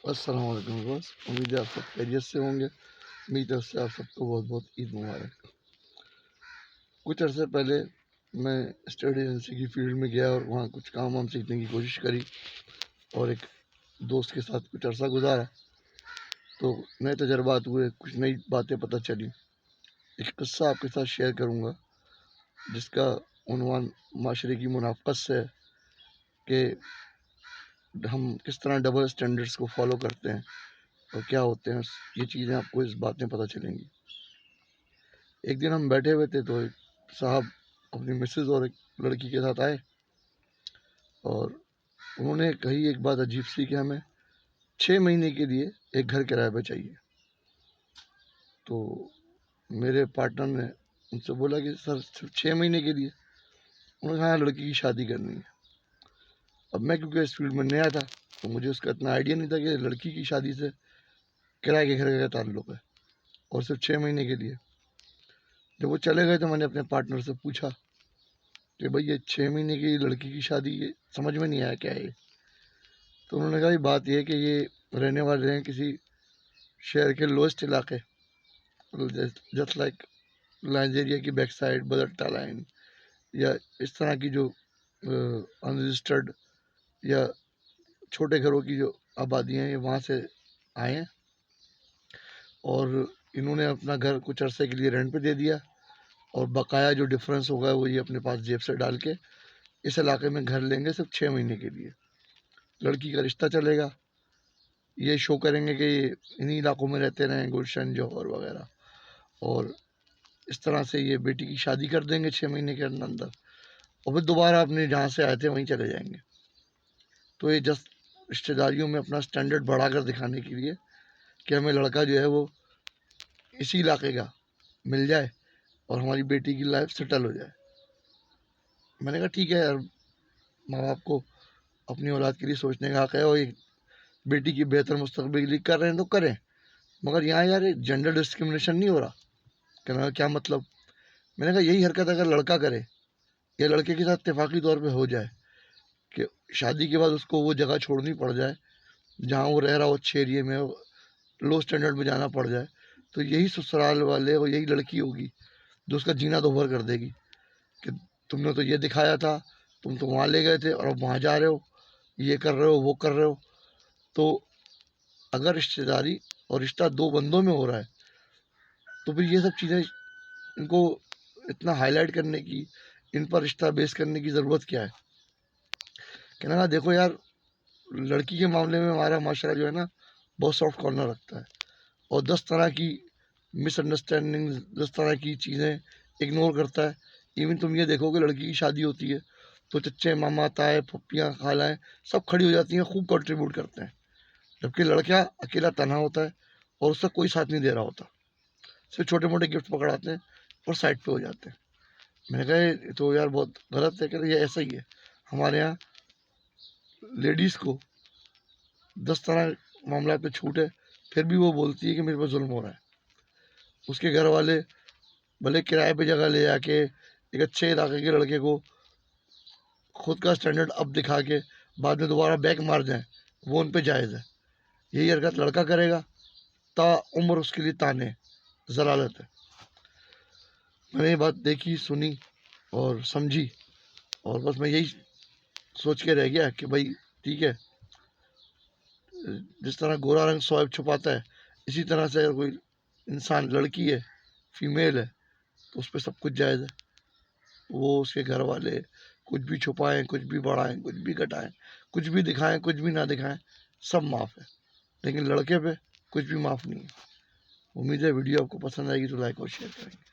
السلام علیکم بس امید ہے آپ سب خیریت سے ہوں گے. میری طرف سے آپ سب کو بہت بہت عید مبارک. کچھ عرصے پہلے میں اسٹیٹ ایجنسی کی فیلڈ میں گیا اور وہاں کچھ کام ہم سیکھنے کی کوشش کری اور ایک دوست کے ساتھ کچھ عرصہ گزارا تو نئے تجربات ہوئے, کچھ نئی باتیں پتہ چلی. ایک قصہ آپ کے ساتھ شیئر کروں گا جس کا عنوان معاشرے کی منافقت سے ہے کہ ہم کس طرح ڈبل اسٹینڈرڈس کو فالو کرتے ہیں اور کیا ہوتے ہیں. یہ چیزیں آپ کو اس باتیں پتہ چلیں گی. ایک دن ہم بیٹھے ہوئے تھے تو ایک صاحب اپنی مسز اور ایک لڑکی کے ساتھ آئے اور انہوں نے کہی ایک بات عجیب سی کہ ہمیں 6 مہینے کے لیے ایک گھر کرائے پہ چاہیے. تو میرے پارٹنر نے ان سے بولا کہ سر صرف 6 مہینے کے لیے؟ انہوں نے کہا لڑکی کی شادی کرنی ہے. اب میں کیونکہ اس فیلڈ میں نیا تھا تو مجھے اس کا اتنا آئیڈیا نہیں تھا کہ لڑکی کی شادی سے کرائے کے گھر کا تعلق ہے اور صرف 6 مہینے کے لیے. جب وہ چلے گئے تو میں نے اپنے پارٹنر سے پوچھا کہ بھائی یہ 6 مہینے کی لڑکی کی شادی یہ سمجھ میں نہیں آیا کیا ہے یہ. تو انہوں نے کہا یہ بات یہ ہے کہ یہ رہنے والے ہیں کسی شہر کے لوسٹ علاقے, جسٹ لائک نائجیریا کی بیک سائڈ, بدرٹا لائن یا اس طرح کی جو انرجسٹرڈ یا چھوٹے گھروں کی جو آبادیاں ہیں, یہ وہاں سے آئے ہیں اور انہوں نے اپنا گھر کچھ عرصے کے لیے رینٹ پہ دے دیا اور بقایا جو ڈفرینس ہوگا وہ یہ اپنے پاس جیب سے ڈال کے اس علاقے میں گھر لیں گے صرف 6 مہینے کے لیے. لڑکی کا رشتہ چلے گا, یہ شو کریں گے کہ یہ انہی علاقوں میں رہتے رہیں, گلشن جوہر وغیرہ, اور اس طرح سے یہ بیٹی کی شادی کر دیں گے 6 مہینے کے اندر اور پھر دوبارہ اپنے جہاں سے آئے تھے وہیں چلے جائیں گے. تو یہ جسٹ رشتہ داریوں میں اپنا سٹینڈرڈ بڑھا کر دکھانے کے لیے کہ ہمیں لڑکا جو ہے وہ اسی علاقے کا مل جائے اور ہماری بیٹی کی لائف سیٹل ہو جائے. میں نے کہا ٹھیک ہے یار, ماں باپ کو اپنی اولاد کے لیے سوچنے کا حق ہے اور ایک بیٹی کی بہتر مستقبل کے لیے کر رہے ہیں تو کریں, مگر یہاں یار جینڈر ڈسکرمنیشن نہیں ہو رہا. کہنے کا کیا مطلب؟ میں نے کہا یہی حرکت اگر لڑکا کرے یا لڑکے کے ساتھ اتفاقی طور پہ ہو جائے کہ شادی کے بعد اس کو وہ جگہ چھوڑنی پڑ جائے جہاں وہ رہ رہا ہو, اچھے ایریے میں لو اسٹینڈرڈ میں جانا پڑ جائے, تو یہی سسرال والے اور یہی لڑکی ہوگی جو اس کا جینا دوبھر کر دے گی کہ تم نے تو یہ دکھایا تھا, تم تو وہاں لے گئے تھے اور اب وہاں جا رہے ہو, یہ کر رہے ہو وہ کر رہے ہو. تو اگر رشتہ داری اور رشتہ دو بندوں میں ہو رہا ہے تو پھر یہ سب چیزیں ان کو اتنا ہائی لائٹ کرنے کی, ان پر رشتہ بیس کرنے کی ضرورت کیا ہے؟ کہنا نا دیکھو یار, لڑکی کے معاملے میں ہمارا معاشرہ جو ہے نا بہت سافٹ کارنر رکھتا ہے اور 10 طرح کی مس انڈرسٹینڈنگ, 10 طرح کی چیزیں اگنور کرتا ہے. ایون تم یہ دیکھو کہ لڑکی کی شادی ہوتی ہے تو چچے, ماما, تائے, پھپھیاں, خالائیں سب کھڑی ہو جاتی ہیں, خوب کنٹریبیوٹ کرتے ہیں, جبکہ لڑکا اکیلا تنہا ہوتا ہے اور اس کا کوئی ساتھ نہیں دے رہا ہوتا, صرف چھوٹے موٹے گفٹ پکڑاتے ہیں اور سائڈ پہ ہو جاتے ہیں. میں نے کہا یہ تو یار بہت غلط ہے. کہ یہ ایسا ہی ہے ہمارے یہاں لیڈیز کو 10 طرح معاملات پہ چھوٹ ہے, پھر بھی وہ بولتی ہے کہ میرے پہ ظلم ہو رہا ہے. اس کے گھر والے بھلے کرائے پہ جگہ لے جا کے ایک اچھے علاقے کے لڑکے کو خود کا سٹینڈرڈ اب دکھا کے بعد میں دوبارہ بیک مار جائیں, وہ ان پہ جائز ہے. یہی حرکت لڑکا کرے گا تا عمر اس کے لیے تانے, ضلالت ہے. میں نے یہ بات دیکھی, سنی اور سمجھی اور بس میں یہی سوچ کے رہ گیا کہ بھائی ٹھیک ہے, جس طرح گورا رنگ سوائب چھپاتا ہے اسی طرح سے اگر کوئی انسان لڑکی ہے, فیمیل ہے, تو اس پہ سب کچھ جائز ہے. وہ اس کے گھر والے کچھ بھی چھپائیں, کچھ بھی بڑھائیں, کچھ بھی گھٹائیں, کچھ بھی دکھائیں, کچھ بھی نہ دکھائیں, سب معاف ہے. لیکن لڑکے پہ کچھ بھی معاف نہیں ہے. امید ہے ویڈیو آپ کو پسند آئے گی تو لائک اور شیئر کریں گے.